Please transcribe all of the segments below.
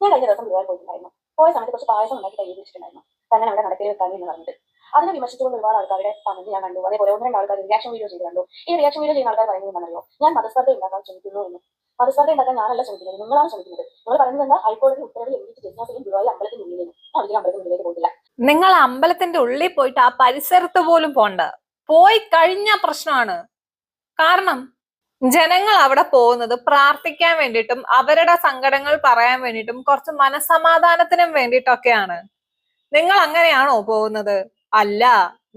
ഞാൻ കഴിഞ്ഞ ദിവസം ഗുരുവായൂർ പോയിട്ടുണ്ടായിരുന്നു. പോയ സമയത്ത് കുറച്ച് പായസം ഉണ്ടാക്കി കയ്യിൽ വെച്ചിട്ടുണ്ടായിരുന്നു. തന്നെ അവിടെ നടക്കൽ വെക്കാൻ എന്ന് പറഞ്ഞിട്ട് അതിനെ വിമർശിച്ചുകൊണ്ട് ഒരുപാട് ആൾക്കാരുടെ കമന്റ് ഞാൻ കണ്ടു. അതേപോലെ 1-2 ആൾക്കാർ റിയാക്ഷൻ വീഡിയോ ചെയ്ത് കണ്ടു. ഈ റിയാക്ഷൻ വീഡിയോ ചെയ്യുന്ന ആൾക്കാർ പറയുന്നത് എന്താണെന്നറിയോ? ഞാൻ മതസ്പർദ്ധ ഉണ്ടാക്കാൻ ശ്രമിക്കുന്നു എന്ന്. മതസ്പർദ്ധ ഉണ്ടാക്കാൻ ഞാനല്ല ശ്രമിക്കുന്നത്, നിങ്ങളാണ് ശ്രമിക്കുന്നത്. നിങ്ങൾ പറയുന്നത് എന്താ? ഹൈക്കോടതി ഉത്തരവ് ലംഘിച്ച് ജസ്റ്റിസും ഗുരുവായൂർ അമ്പലത്തിന് മുന്നിൽ നിന്ന് ഒരിക്കലും അമ്പലത്തിന് മുന്നിലേക്ക് പോയിട്ടില്ല. നിങ്ങൾ അമ്പലത്തിന്റെ ഉള്ളിൽ പോയിട്ട് ആ പരിസരത്ത് പോലും പോണ്ട. പോയി കഴിഞ്ഞ പ്രശ്നമാണ്. കാരണം ജനങ്ങൾ അവിടെ പോകുന്നത് പ്രാർത്ഥിക്കാൻ വേണ്ടിയിട്ടും അവരുടെ സങ്കടങ്ങൾ പറയാൻ വേണ്ടിയിട്ടും കുറച്ച് മനസമാധാനത്തിനും വേണ്ടിയിട്ടൊക്കെയാണ്. നിങ്ങൾ അങ്ങനെയാണോ പോകുന്നത്? അല്ല,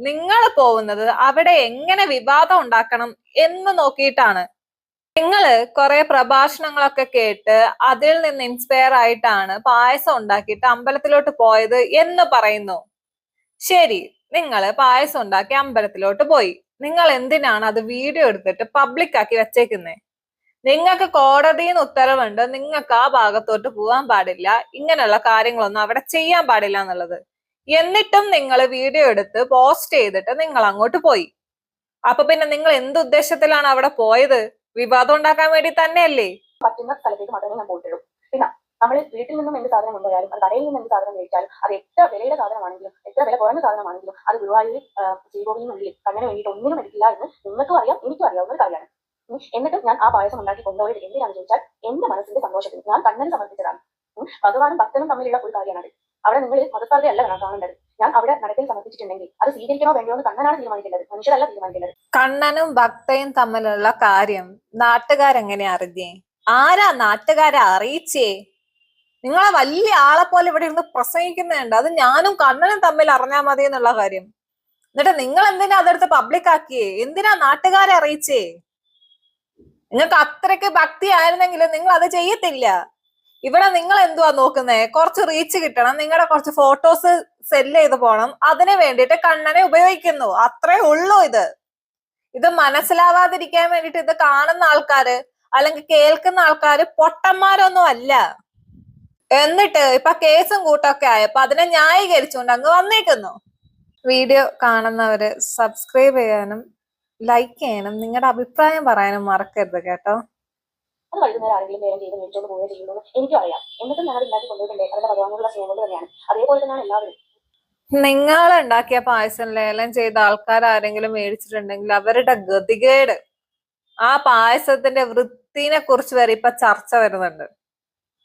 നിങ്ങൾ പോകുന്നത് അവിടെ എങ്ങനെ വിവാദം ഉണ്ടാക്കണം എന്ന് നോക്കിയിട്ടാണ്. നിങ്ങൾ കുറെ പ്രഭാഷണങ്ങളൊക്കെ കേട്ട് അതിൽ നിന്ന് ഇൻസ്പയർ ആയിട്ടാണ് പായസം ഉണ്ടാക്കിയിട്ട് അമ്പലത്തിലോട്ട് പോയത് എന്ന് പറയുന്നു. ശരി, നിങ്ങൾ പായസം ഉണ്ടാക്കി അമ്പലത്തിലോട്ട് പോയി. നിങ്ങൾ എന്തിനാണ് അത് വീഡിയോ എടുത്തിട്ട് പബ്ലിക് ആക്കി വെച്ചേക്കുന്നേ? നിങ്ങൾക്ക് കോടതിയിൽ നിന്ന് ഉത്തരവുണ്ട്, നിങ്ങൾക്ക് ആ ഭാഗത്തോട്ട് പോകാൻ പാടില്ല, ഇങ്ങനെയുള്ള കാര്യങ്ങളൊന്നും അവിടെ ചെയ്യാൻ പാടില്ല എന്നുള്ളത്. എന്നിട്ടും നിങ്ങൾ വീഡിയോ എടുത്ത് പോസ്റ്റ് ചെയ്തിട്ട് നിങ്ങൾ അങ്ങോട്ട് പോയി. അപ്പൊ പിന്നെ നിങ്ങൾ എന്ത് ഉദ്ദേശത്തിലാണ് അവിടെ പോയത്? വിവാദം ഉണ്ടാക്കാൻ വേണ്ടി തന്നെയല്ലേ? പറ്റുന്ന സ്ഥലത്തേക്ക് മാത്രമേ ഞാൻ പോയിട്ടുള്ളൂ. പിന്നെ നമ്മൾ വീട്ടിൽ നിന്നും എന്ത് സാധനം കൊണ്ടുപോയാലും, അത് കടയിൽ നിന്ന് എന്ത് സാധനം മേടിച്ചാലും, അത് എത്ര വിലയുടെ സാധനമാണെങ്കിലും എത്ര വില കുറഞ്ഞ സാധനമാണെങ്കിലും അത് ഗുരുവായൂർ ശ്രീകോവിലിനുള്ളിൽ കണ്ണന് വേണ്ടിയിട്ട് ഒന്നിനും എടുക്കില്ല എന്ന് നിങ്ങൾക്കും അറിയാം, എനിക്കും അറിയാവുന്ന ഒരു കാര്യമാണ്. എന്നിട്ടും ഞാൻ ആ പായസം ഉണ്ടാക്കി കൊണ്ടുപോയത് എന്തിനാണെന്ന് ചോദിച്ചാൽ എന്റെ മനസ്സിന്റെ സന്തോഷത്തിന് ഞാൻ കണ്ണന് സമർപ്പിച്ചതാണ്. ഭഗവാനും ഭക്തനും തമ്മിലുള്ള ഒരു കാര്യമാണ്. അവിടെ നിങ്ങൾ മതസ്പർദ്ധയല്ല കാണേണ്ടത്. ഞാൻ അവിടെ നടത്തിൽ സമർപ്പിച്ചിട്ടുണ്ടെങ്കിൽ അത് സ്വീകരിക്കണോ വേണ്ടയോ എന്ന് കണ്ണനാണ് തീരുമാനിക്കേണ്ടത്, മനുഷ്യരല്ല തീരുമാനിക്കേണ്ടത്. കണ്ണനും ഭക്തയും തമ്മിലുള്ള കാര്യം നാട്ടുകാരെങ്ങനെ അറിഞ്ഞേ? ആരാ നാട്ടുകാരെ അറിയിച്ചേ? നിങ്ങളെ വലിയ ആളെ പോലെ ഇവിടെ ഇരുന്ന് പ്രസംഗിക്കുന്നുണ്ട്, അത് ഞാനും കണ്ണനും തമ്മിൽ അറിഞ്ഞാൽ മതി എന്നുള്ള കാര്യം. എന്നിട്ട് നിങ്ങൾ എന്തിനാ അതെടുത്ത് പബ്ലിക് ആക്കിയേ? എന്തിനാ നാട്ടുകാരെ അറിയിച്ചേ? നിങ്ങൾക്ക് അത്രയ്ക്ക് ഭക്തി ആയിരുന്നെങ്കിൽ നിങ്ങൾ അത് ചെയ്യത്തില്ല. ഇവിടെ നിങ്ങൾ എന്തുവാ നോക്കുന്നേ? കുറച്ച് റീച്ച് കിട്ടണം, നിങ്ങളുടെ കുറച്ച് ഫോട്ടോസ് സെല്ല് ചെയ്ത് പോണം, അതിന് വേണ്ടിയിട്ട് കണ്ണനെ ഉപയോഗിക്കുന്നു. അത്രേ ഉള്ളൂ. ഇത് മനസ്സിലാവാതിരിക്കാൻ വേണ്ടിയിട്ട് ഇത് കാണുന്ന ആൾക്കാര് അല്ലെങ്കിൽ കേൾക്കുന്ന ആൾക്കാര് പൊട്ടന്മാരൊന്നും അല്ല. എന്നിട്ട് ഇപ്പൊ കേസും കൂട്ടൊക്കെ ആയപ്പോ അതിനെ ന്യായീകരിച്ചുകൊണ്ട് അങ്ങ് വന്നേക്കുന്നു. വീഡിയോ കാണുന്നവര് സബ്സ്ക്രൈബ് ചെയ്യാനും ലൈക്ക് ചെയ്യാനും നിങ്ങളുടെ അഭിപ്രായം പറയാനും മറക്കരുത് കേട്ടോ. അത് വൈകുന്നേരം ആരെങ്കിലും വേഗം ചെയ്ത് മേടിച്ചോണ്ട് പോവുകയോ ചെയ്യുന്നത് എനിക്കും അറിയാം. എന്നിട്ടും ഞാൻ അത് ഉണ്ടാക്കി കൊണ്ടുപോയിട്ടുണ്ട്. അതിന്റെ ഭഗവാനുള്ള സ്നേഹം കൊണ്ട് തന്നെയാണ്. അതേപോലെ തന്നെയാണ് എല്ലാവരും. നിങ്ങൾ ഉണ്ടാക്കിയ പായസം ലേലം ചെയ്ത ആൾക്കാർ ആരെങ്കിലും മേടിച്ചിട്ടുണ്ടെങ്കിൽ അവരുടെ ഗതികേട്, ആ പായസത്തിന്റെ വൃത്തിനെ കുറിച്ച് വരെ ഇപ്പൊ ചർച്ച വരുന്നുണ്ട്.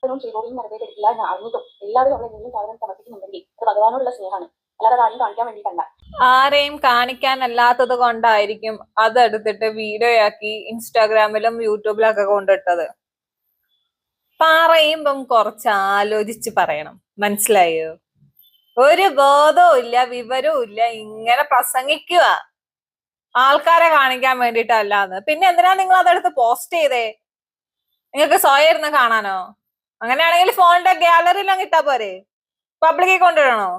ശ്രീകോവിൽ നടത്തിയിട്ടില്ല എന്ന് അറിഞ്ഞിട്ടും എല്ലാവരും അവിടെ എന്തെങ്കിലും സാധനം സമർപ്പിക്കുന്നുണ്ടെങ്കിൽ അത് ഭഗവാനോടുള്ള സ്നേഹമാണ്, അല്ലാതെ അത് ആരും കാണിക്കാൻ വേണ്ടിയിട്ടല്ല. ആരെയും കാണിക്കാനല്ലാത്തത് കൊണ്ടായിരിക്കും അതെടുത്തിട്ട് വീഡിയോ ആക്കി ഇൻസ്റ്റാഗ്രാമിലും യൂട്യൂബിലൊക്കെ കൊണ്ടിട്ടത്. പറയുമ്പം കുറച്ച് ആലോചിച്ച് പറയണം, മനസ്സിലായോ? ഒരു ബോധവും ഇല്ല, വിവരവും ഇല്ല, ഇങ്ങനെ പ്രസംഗിക്കുക ആൾക്കാരെ കാണിക്കാൻ വേണ്ടിയിട്ടല്ലാന്ന്. പിന്നെ എന്തിനാ നിങ്ങൾ അതെടുത്ത് പോസ്റ്റ് ചെയ്തേ? നിങ്ങൾക്ക് സ്വയം ഇരുന്ന് കാണാനോ? അങ്ങനെയാണെങ്കിൽ ഫോണിന്റെ ഗാലറിയിൽ അങ്ങ് ഇട്ടാ പോരെ? പബ്ലിക്കിൽ കൊണ്ടുവരണോ?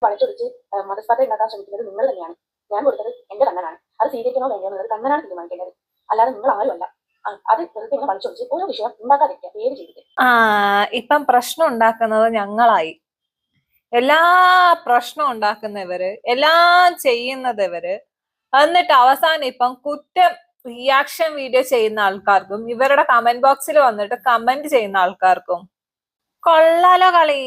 വളച്ചൊടിച്ച് മതസ്പർദ്ധ ഉണ്ടാക്കാൻ ശ്രമിക്കുന്നത് നിങ്ങൾ തന്നെയാണ്. ഞാൻ കൊടുത്തത് എന്റെ കണ്ണനാണ്, അത് സ്വീകരിക്കണോ വേണ്ടോ എന്നുള്ളത് കണ്ണനാണ് തീരുമാനിക്കേണ്ടത്, അല്ലാതെ നിങ്ങൾ ആരുമല്ല. അത് വെറുതെ ഇങ്ങനെ വളച്ചൊടിച്ച് ഓരോ വിഷയം ഉണ്ടാക്കാതിരിക്കുക, പേര് ചെയ്തിട്ട്. ഇപ്പം പ്രശ്നം ഉണ്ടാക്കുന്നത് ഞങ്ങളായി. എല്ലാ പ്രശ്നം ഉണ്ടാക്കുന്നവര്, എല്ലാം ചെയ്യുന്നവര്, എന്നിട്ട് അവസാനം ഇപ്പം കുറ്റം റിയാക്ഷൻ വീഡിയോ ചെയ്യുന്ന ആൾക്കാർക്കും ഇവരുടെ കമന്റ് ബോക്സിൽ വന്നിട്ട് കമന്റ് ചെയ്യുന്ന ആൾക്കാർക്കും കൊള്ളാലോ കളി.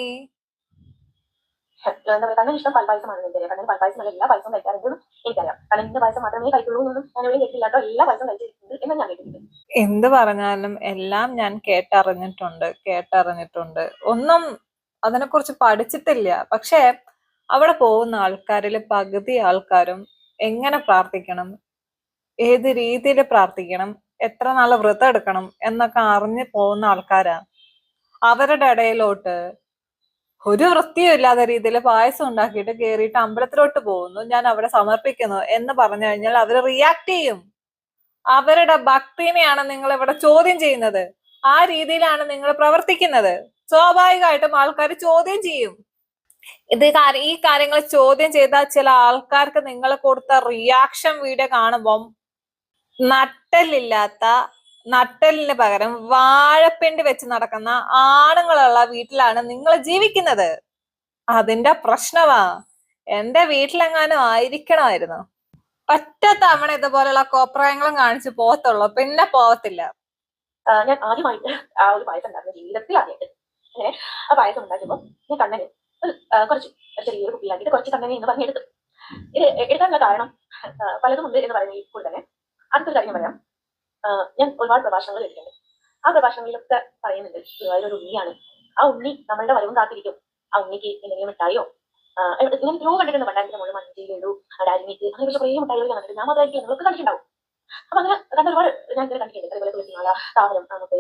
കണ്ണൻ ഇഷ്ടം പാൽപ്പായസമാണ്. കണ്ണൻ പാൽപ്പായസം എല്ലാ പായസം കഴിക്കാറുണ്ടെന്ന് എനിക്കറിയാം. കണ്ണന്റെ പായസം മാത്രമേ കഴിക്കുള്ളൂ എന്നൊന്നും ഞാൻ എവിടെ കേട്ടില്ല കേട്ടോ. എല്ലാ പായസം കഴിച്ചിട്ടുണ്ട് എന്ന് ഞാൻ കേട്ടിട്ടുണ്ട്. എന്ത് പറഞ്ഞാലും എല്ലാം ഞാൻ കേട്ടറിഞ്ഞിട്ടുണ്ട്. ഒന്നും അതിനെക്കുറിച്ച് പഠിച്ചിട്ടില്ല. പക്ഷെ അവിടെ പോകുന്ന ആൾക്കാരിൽ പകുതി ആൾക്കാരും എങ്ങനെ പ്രാർത്ഥിക്കണം, ഏത് രീതിയിൽ പ്രാർത്ഥിക്കണം, എത്ര നാള് വ്രതം എടുക്കണം എന്നൊക്കെ അറിഞ്ഞു പോകുന്ന ആൾക്കാരാ. അവരുടെ ഇടയിലോട്ട് ഒരു വൃത്തിയും ഇല്ലാത്ത രീതിയിൽ പായസം ഉണ്ടാക്കിയിട്ട് കയറിയിട്ട് അമ്പലത്തിലോട്ട് പോകുന്നു, ഞാൻ അവിടെ സമർപ്പിക്കുന്നു എന്ന് പറഞ്ഞു കഴിഞ്ഞാൽ അവര് റിയാക്ട് ചെയ്യും. അവരുടെ ഭക്തിനെയാണ് നിങ്ങൾ ഇവിടെ ചോദ്യം ചെയ്യുന്നത്. ആ രീതിയിലാണ് നിങ്ങൾ പ്രവർത്തിക്കുന്നത്. സ്വാഭാവികമായിട്ടും ആൾക്കാർ ചോദ്യം ചെയ്യും. ഈ കാര്യങ്ങൾ ചോദ്യം ചെയ്താൽ ചില ആൾക്കാർക്ക് നിങ്ങൾ കൊടുത്ത റിയാക്ഷൻ വീഡിയോ കാണുമ്പം നട്ടലിന് പകരം വാഴപ്പിണ്ടി വെച്ച് നടക്കുന്ന ആണുങ്ങളുള്ള വീട്ടിലാണ് നിങ്ങൾ ജീവിക്കുന്നത്. അതിന്റെ പ്രശ്നമാ. എന്റെ വീട്ടിലെങ്ങാനും ആയിരിക്കണമായിരുന്നു. ഒറ്റ തവണ ഇതുപോലുള്ള കോപ്രായങ്ങളും കാണിച്ച് പോകത്തുള്ളൂ, പിന്നെ പോകത്തില്ല. ഞാൻ ആദ്യമായിട്ട് ആ ഒരു പായസം ഉണ്ടാക്കുന്ന ജീവിതത്തിൽ ആദ്യമായിട്ട് അങ്ങനെ ആ പായസം ഉണ്ടാക്കുമ്പോൾ ഞാൻ കണ്ണന് കുറച്ച് ചെറിയൊരു കുപ്പിയിലാക്കിയിട്ട് കുറച്ച് കണ്ണനെ എന്ന് പറഞ്ഞെടുത്തു. ഇത് എടുക്കാനുള്ള കാരണം പലതും ഉണ്ട് എന്ന് പറയുന്ന ഈ കൂടെ തന്നെ അടുത്തൊരു കാര്യം പറയാം. ഞാൻ ഒരുപാട് പ്രഭാഷണങ്ങൾ കേട്ടിട്ടുണ്ട്. ആ പ്രഭാഷണങ്ങളിലൊക്കെ പറയുന്നുണ്ട് ഗുരുവായൂർ ഒരു ഉണ്ണിയാണ്. ആ ഉണ്ണി നമ്മളുടെ വരവും കാത്തിരിക്കും. ആ ഉണ്ണിക്ക് എന്തെങ്കിലും മിഠായോ ഇങ്ങനെ എത്രയോ കണ്ടിട്ടുണ്ട്. പണ്ടായിരത്തിന് മുകളിൽ മഞ്ചി ലഡു ഡാരിമിക്ക് അങ്ങനെ കുറച്ച് കുറേ മിഠായികൾ കണ്ടിട്ടുണ്ട്. ഞാൻ മാത്രമായിരിക്കും നിങ്ങൾക്ക് കണ്ടിട്ടുണ്ടാവും. അപ്പൊ അങ്ങനെ കണ്ട ഒരുപാട് ഞാൻ ഇങ്ങനെ കണ്ടിട്ടുണ്ട്. അതുപോലെ തുളസിമാല താമരം നമുക്ക്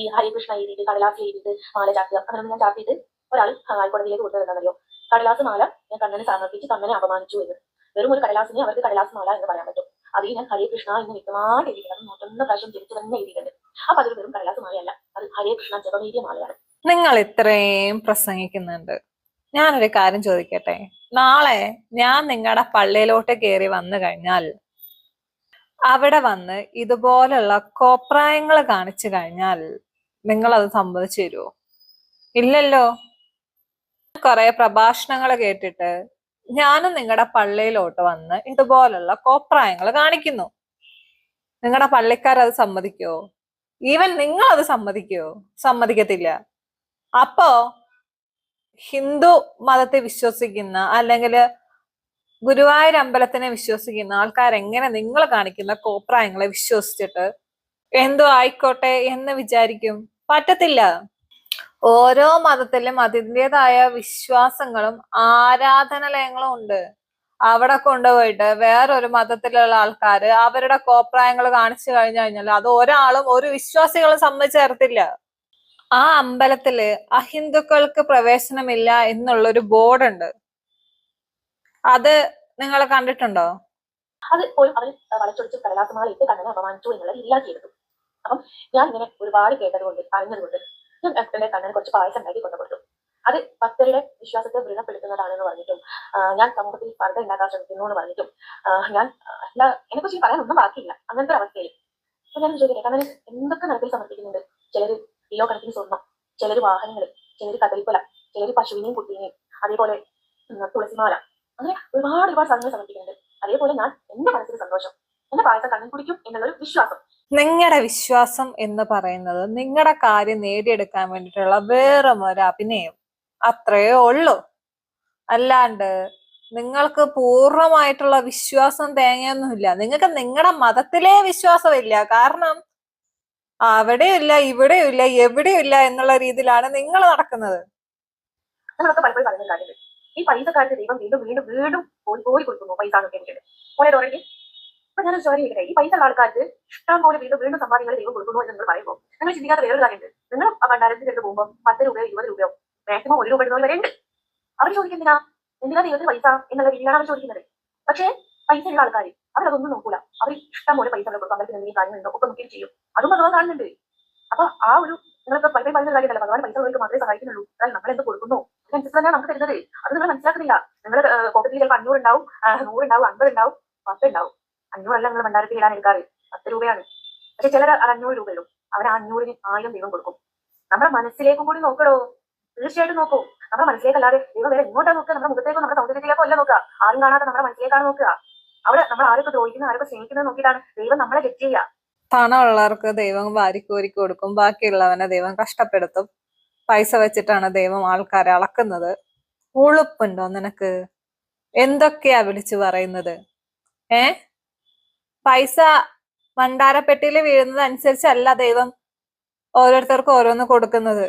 ഈ ഹരികൃഷ്ണ എഴുതിയിട്ട് കടലാസ് എഴുതിയിട്ട് മാല ചാർത്തുക അങ്ങനെ ഞാൻ ചാർത്തിയിട്ട് ഒരാൾ ഹൈക്കോടതിയിലേക്ക് കൊടുത്തതെന്നറിയോ, കടലാസ് മാല ഞാൻ കണ്ണനെ സമർപ്പിച്ച് കണ്ണനെ അപമാനിച്ചു എന്ന്. വെറും ഒരു കടലാസിനെ അവർക്ക് കടലാസ് മാല എന്ന് പറയാൻ പറ്റും. അതിൽ ഞാൻ ഹരേ കൃഷ്ണ എന്ന് വ്യക്തമായിട്ട് എഴുതിയിട്ടുണ്ട്. 101 പ്രാവശ്യം തിരിച്ചു തന്നെ എഴുതിയിട്ടുണ്ട്. അപ്പൊ അതൊരു വെറും കടലാസ് മാലയല്ല, അത് ഹരേ കൃഷ്ണ ജപവീര്യ മാലയാണ്. നിങ്ങൾ ഇത്രയും പ്രസംഗിക്കുന്നുണ്ട്, ഞാനൊരു കാര്യം ചോദിക്കട്ടെ. നാളെ ഞാൻ നിങ്ങളുടെ പള്ളിയിലോട്ട് കയറി വന്നു കഴിഞ്ഞാൽ അവിടെ വന്ന് ഇതുപോലുള്ള കോപ്രായങ്ങൾ കാണിച്ചു കഴിഞ്ഞാൽ നിങ്ങൾ അത് സമ്മതിച്ചു തരുമോ? ഇല്ലല്ലോ. കുറെ പ്രഭാഷണങ്ങൾ കേട്ടിട്ട് ഞാനും നിങ്ങളുടെ പള്ളിയിലോട്ട് വന്ന് ഇതുപോലുള്ള കോപ്രായങ്ങൾ കാണിക്കുന്നു. നിങ്ങളുടെ പള്ളിക്കാരത് സമ്മതിക്കോ? ഈവൻ നിങ്ങൾ അത് സമ്മതിക്കോ? സമ്മതിക്കത്തില്ല. അപ്പോ ഹിന്ദു മതത്തെ വിശ്വസിക്കുന്ന അല്ലെങ്കിൽ ഗുരുവായൂർ അമ്പലത്തിനെ വിശ്വസിക്കുന്ന ആൾക്കാരെങ്ങനെ നിങ്ങൾ കാണിക്കുന്ന കോപ്രായങ്ങളെ വിശ്വസിച്ചിട്ട് എന്തോ ആയിക്കോട്ടെ എന്ന് വിചാരിക്കും? പറ്റത്തില്ല. ഓരോ മതത്തിലും അതിൻ്റെതായ വിശ്വാസങ്ങളും ആരാധനാലയങ്ങളും ഉണ്ട്. അവിടെ കൊണ്ടുപോയിട്ട് വേറൊരു മതത്തിലുള്ള ആൾക്കാര് അവരുടെ കോപ്രായങ്ങൾ കാണിച്ചു കഴിഞ്ഞാൽ അത് ഒരാളും ഒരു വിശ്വാസികളും സമ്മതിച്ചു തരത്തില്ല. ആ അമ്പലത്തില് അഹിന്ദുക്കൾക്ക് പ്രവേശനമില്ല എന്നുള്ളൊരു ബോർഡുണ്ട്. അത് നിങ്ങൾ കണ്ടിട്ടുണ്ടോ? അത് പോലും അവർ വളച്ചൊടിച്ച് കടലാസമാല ഇട്ട് കണ്ണനെ അപമാനിച്ചു എന്നുള്ളത് ഇല്ലാക്കിയെടുത്തു. അപ്പം ഞാൻ ഇങ്ങനെ ഒരുപാട് കേട്ടതുകൊണ്ട് അറിഞ്ഞതുകൊണ്ട് ഞാൻ എന്റെ കണ്ണന് കുറച്ച് പായസം ഉണ്ടാക്കി കൊണ്ടുകൊടുത്തു. അത് ഭക്തരുടെ വിശ്വാസത്തെ ദൃഢപ്പെടുത്തുന്നതാണെന്ന് പറഞ്ഞിട്ടും ഞാൻ സമൂഹത്തിൽ പർദ്ദ ഉണ്ടാക്കാൻ ശ്രമിക്കുന്നു എന്ന് പറഞ്ഞിട്ടും ഞാൻ എന്നെക്കുറിച്ച് പറയാൻ ഒന്നും ബാക്കിയില്ല. അങ്ങനത്തെ ഒരു അവസ്ഥയിൽ അപ്പൊ ഞാൻ ചോദിക്കട്ടെ, കണ്ണന് എന്തൊക്കെ നടപ്പിൽ സമർപ്പിക്കുന്നുണ്ട്? ചിലര് കിലോ കണക്കിന് സ്വർണം, ചിലര് വാഹനങ്ങൾ, ചിലര് കദളിക്കൊല, ചിലര് പശുവിനെയും കുട്ടീനെയും, അതേപോലെ തുളസിമാല, അങ്ങനെ ഒരുപാട് സാധനങ്ങൾ സമർപ്പിക്കുന്നുണ്ട്. അതേപോലെ ഞാൻ എന്റെ മനസ്സിന് സന്തോഷം, എന്റെ പായസം കണ്ണൻ കുടിക്കും എന്നുള്ളൊരു വിശ്വാസം. നിങ്ങളുടെ വിശ്വാസം എന്ന് പറയുന്നത് നിങ്ങളുടെ കാര്യം നേടിയെടുക്കാൻ വേണ്ടിയിട്ടുള്ള വേറും ഒരു അഭിനയം, അത്രയേ ഉള്ളൂ. അല്ലാണ്ട് നിങ്ങൾക്ക് പൂർണ്ണമായിട്ടുള്ള വിശ്വാസം തേങ്ങയൊന്നുമില്ല. നിങ്ങൾക്ക് നിങ്ങളുടെ മതത്തിലെ വിശ്വാസമില്ല. കാരണം അവിടെയില്ല ഇവിടെയില്ല എവിടെയില്ല എന്നുള്ള രീതിയിലാണ് നിങ്ങൾ നടക്കുന്നത്. നമ്മളൊക്കെ പലപ്പോഴും പറയുന്ന കാര്യങ്ങൾ, ഈ പൈസക്കാർക്ക് ദൈവം വീണ്ടും വീണ്ടും വീണ്ടും പോയി കൊടുക്കുന്നു പൈസ എന്നൊക്കെ എനിക്കുണ്ട്. ഓരോ തുടങ്ങി അപ്പൊ ഞാനൊരു ചോദ്യം ചെയ്യട്ടെ, ഈ പൈസ ഉള്ള ആൾക്കാർക്ക് ഇഷ്ടം പോലെ വീണ്ടും വീണ്ടും സമ്പാദ്യങ്ങൾ ദൈവം കൊടുക്കുന്നു എന്ന് നിങ്ങൾ പറയുമ്പോൾ നിങ്ങൾ ചിന്തിക്കാത്ത വേറൊരു കാര്യമുണ്ട്. നിങ്ങൾ ആ ഭണ്ഡാരത്തിൽ എടുത്ത് പോകുമ്പോൾ 10 രൂപയോ 20 രൂപയോ മാക്സിമം 1 രൂപ ഇടുന്നവർ വരെ ഉണ്ട്. അവർ ചോദിക്കുന്നില്ല എന്തിനാ ദൈവത്തിന് പൈസ എന്നുള്ള രീതിയിലാണ് അവർ ചോദിക്കുന്നത്. പക്ഷേ പൈസ ഉള്ള ആൾക്കാർ അവരതൊന്നും നോക്കൂല. അവർ ഇഷ്ടം പോലെ പൈസ കൊടുക്കും, അമ്പലത്തിൽ എന്തെങ്കിലും കാര്യങ്ങളുണ്ടോ ഒക്കെ നോക്കി ചെയ്യും. അതും ഭഗവാൻ കാണുന്നുണ്ട്. അപ്പൊ ആ ഒരു നിങ്ങൾക്ക് പൈസ പറയുന്ന കാര്യമല്ല, ഭഗവാൻ പൈസ ഉള്ളവർക്ക് മാത്രമേ സഹായിക്കുന്നുള്ളൂ. എന്നാൽ നമ്മൾ എന്ത് കൊടുക്കുന്നു അതിനനുസരിച്ച് തന്നെയാണ് നമുക്ക് തരുന്നത്. അത് നിങ്ങൾ മനസ്സിലാക്കുന്നില്ല. നിങ്ങൾ പോക്കറ്റിൽ ചിലപ്പോൾ 500 ഉണ്ടാവും, 100 ഉണ്ടാവും, 50 ഉണ്ടാവും, 10 ഉണ്ടാവും. 500 അല്ല നിങ്ങൾ ഭണ്ഡാരത്തിൽ ഇടാൻ എടുക്കാറ്, 10 രൂപയാണ്. പക്ഷെ ചിലർ 500 രൂപ ഇടും. അവർ 500-ന് 1000 ദൈവം കൊടുക്കും. നമ്മുടെ മനസ്സിലേക്കും കൂടി നോക്കണോ? തീർച്ചയായിട്ടും നോക്കൂ. നമ്മുടെ മനസ്സിലേക്കല്ലാതെ ദൈവം വേറെ എങ്ങോട്ടാ നോക്കുക? നമ്മുടെ മുഖത്തേക്കോ നമ്മുടെ സൗന്ദര്യത്തിലേക്കോ അല്ല നോക്കുക. ആരും കാണാതെ നമ്മുടെ മനസ്സിലേക്കാണ് നോക്കുക. അവിടെ നമ്മൾ ആരൊക്കെ ദ്രോഹിക്കുന്നത് ആരൊക്കെ സ്നേഹിക്കുന്നത് നോക്കിയിട്ടാണ് ദൈവം നമ്മളെ ജഡ്ജ് ചെയ്യുക. പണമുള്ളവർക്ക് ദൈവം വാരിക്കോരി കൊടുക്കും, ബാക്കിയുള്ളവനെ ദൈവം കഷ്ടപ്പെടുത്തും. പൈസ വെച്ചിട്ടാണ് ദൈവം ആൾക്കാരെ അളക്കുന്നത്. ഉളുപ്പുണ്ടോ നിനക്ക്? എന്തൊക്കെയാ വിളിച്ചു പറയുന്നത്? പൈസ ഭണ്ഡാരപ്പെട്ടിയിൽ വീഴുന്നത് അനുസരിച്ചല്ല ദൈവം ഓരോരുത്തർക്കും ഓരോന്ന് കൊടുക്കുന്നത്.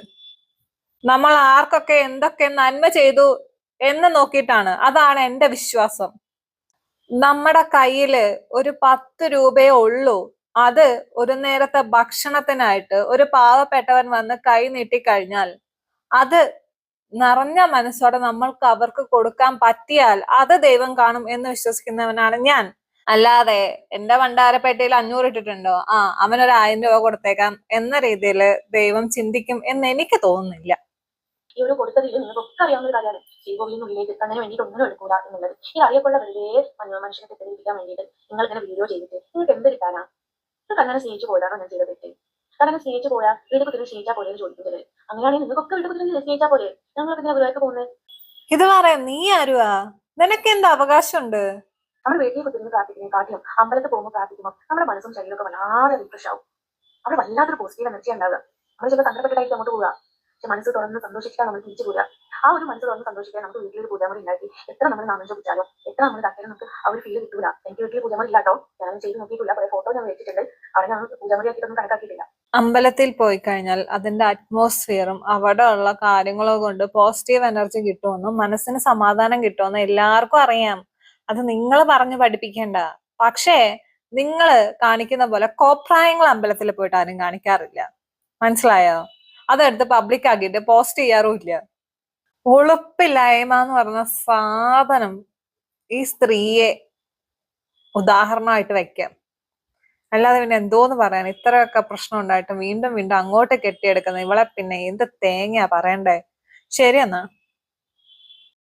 നമ്മൾ ആർക്കൊക്കെ എന്തൊക്കെ നന്മ ചെയ്തു എന്ന് നോക്കിയിട്ടാണ്. അതാണ് എന്റെ വിശ്വാസം. നമ്മുടെ കയ്യില് ഒരു 10 രൂപയേ ഉള്ളൂ, അത് ഒരു നേരത്തെ ഭക്ഷണത്തിനായിട്ട് ഒരു പാവപ്പെട്ടവൻ വന്ന് കൈ നീട്ടിക്കഴിഞ്ഞാൽ അത് നിറഞ്ഞ മനസ്സോടെ നമ്മൾക്ക് അവർക്ക് കൊടുക്കാൻ പറ്റിയാൽ അത് ദൈവം കാണും എന്ന് വിശ്വസിക്കുന്നവനാണ് ഞാൻ. അല്ലാതെ എന്റെ ഭണ്ഡാരപ്പെട്ടിയിൽ 500 ഇട്ടിട്ടുണ്ടോ, അവനൊരു 1000 രൂപ കൊടുത്തേക്കാം എന്ന രീതിയിൽ ദൈവം ചിന്തിക്കും എന്ന് എനിക്ക് തോന്നുന്നില്ല. ഈ ഒരു കൊടുത്തതിൽ നിങ്ങൾക്കൊക്കെ അറിയാവുന്ന ഒരു കാര്യമാണ് ശ്രീകോവിലിനുള്ളിലേക്ക് എത്താൻ വേണ്ടിയിട്ട് ഒന്നും എടുക്കൂല എന്നുള്ളത്. ഈ അറിയപ്പെടുന്ന വെറുതെ മനുഷ്യനെ തെറ്റിദ്ധരിപ്പിക്കാൻ വേണ്ടിയിട്ട് നിങ്ങൾ ഇങ്ങനെ വീഡിയോ ചെയ്തിട്ട് നിങ്ങൾക്ക് എന്ത് കിട്ടാനാ? നിങ്ങൾക്ക് അങ്ങനെ സ്നേഹിച്ചു പോയാണോ ഞാൻ ചെയ്ത തെറ്റ്? കാരണം സ്നേഹിച്ചു പോയാൽ വീട് കുത്തിരി സ്നേഹിച്ചാൽ പോലെ ചോദിക്കുന്നത്. അങ്ങനെയാണെങ്കിൽ നിങ്ങൾക്കൊക്കെ വീട് കുത്തിരി സ്നേഹിച്ചാൽ പോലെ. ഞങ്ങൾക്ക് ഇതിനെ ഗുരുവായൂർക്ക് പോകുന്നത്. ഇത് പറയാം നീ ആരുവാ? നിനക്ക് എന്ത് അവകാശമുണ്ട്? നമ്മൾ വീട്ടിൽ കുത്തിരുന്ന് പ്രാർത്ഥിക്കുന്നതിനെക്കാട്ടിലും അമ്പലത്തിൽ പോകുമ്പോൾ പ്രാർത്ഥിക്കുമ്പോൾ നമ്മുടെ മനസ്സും ശരീരമൊക്കെ വല്ലാതെ റിഫ്രഷ് ആവും. അവിടെ വല്ലാത്തൊരു പോസിറ്റീവ് എനർജി ഉണ്ടാവുക. നമ്മൾ ചിലപ്പോൾ സങ്കടപ്പെട്ടിട്ടായിരിക്കും അങ്ങോട്ട് പോവുക. പക്ഷെ മനസ്സ് തുറന്ന് സന്തോഷിക്കാൻ നമ്മൾ തിരിച്ചു പോരാ. ആ ഒരു മനസ്സ് തുറന്ന് സന്തോഷിക്കാൻ നമുക്ക് വീട്ടിലൊരു പൂജാമുറി ഉണ്ടാക്കി എത്ര നമ്മൾ നാമം ജപിച്ചാലോ എത്ര നമ്മൾ തട്ടിയാലും നമുക്ക് ആ ഒരു ഫീൽ കിട്ടൂല. എനിക്ക് വീട്ടിൽ പൂജാമുറി ഇല്ലാട്ടോ, ഞാൻ ചെയ്ത് നോക്കിയിട്ടില്ല. കുറെ ഫോട്ടോ ഞാൻ വെച്ചിട്ടുണ്ട്, അവിടെ ഞാൻ പൂജാമുറി ആക്കിയിട്ടൊന്നും കണക്കാക്കിയിട്ടില്ല. അമ്പലത്തിൽ പോയി കഴിഞ്ഞാൽ അതിന്റെ അറ്റ്മോസ്ഫിയറും അവിടെ ഉള്ള കാര്യങ്ങളോ കൊണ്ട് പോസിറ്റീവ് എനർജി കിട്ടുമെന്നും മനസ്സിന് സമാധാനം കിട്ടുമെന്നും എല്ലാവർക്കും അറിയാം. അത് നിങ്ങൾ പറഞ്ഞു പഠിപ്പിക്കേണ്ട. പക്ഷേ നിങ്ങൾ കാണിക്കുന്ന പോലെ കോപ്രായങ്ങൾ അമ്പലത്തിൽ പോയിട്ട് ആരും കാണിക്കാറില്ല. മനസ്സിലായോ? അതെടുത്ത് പബ്ലിക് ആക്കിയിട്ട് പോസ്റ്റ് ചെയ്യാറുമില്ല. ഉളുപ്പില്ലായ്മ എന്ന് പറഞ്ഞ സാധനം ഈ സ്ത്രീയെ ഉദാഹരണമായിട്ട് വെക്കാം. അല്ലാതെ പിന്നെ എന്തോന്ന് പറയാൻ. ഇത്രയൊക്കെ പ്രശ്നം ഉണ്ടായിട്ടും വീണ്ടും വീണ്ടും അങ്ങോട്ട് കെട്ടിയെടുക്കുന്ന ഇവളെ പിന്നെ എന്ത് തേങ്ങയാ പറയണ്ടേ? ശരി എന്നാ.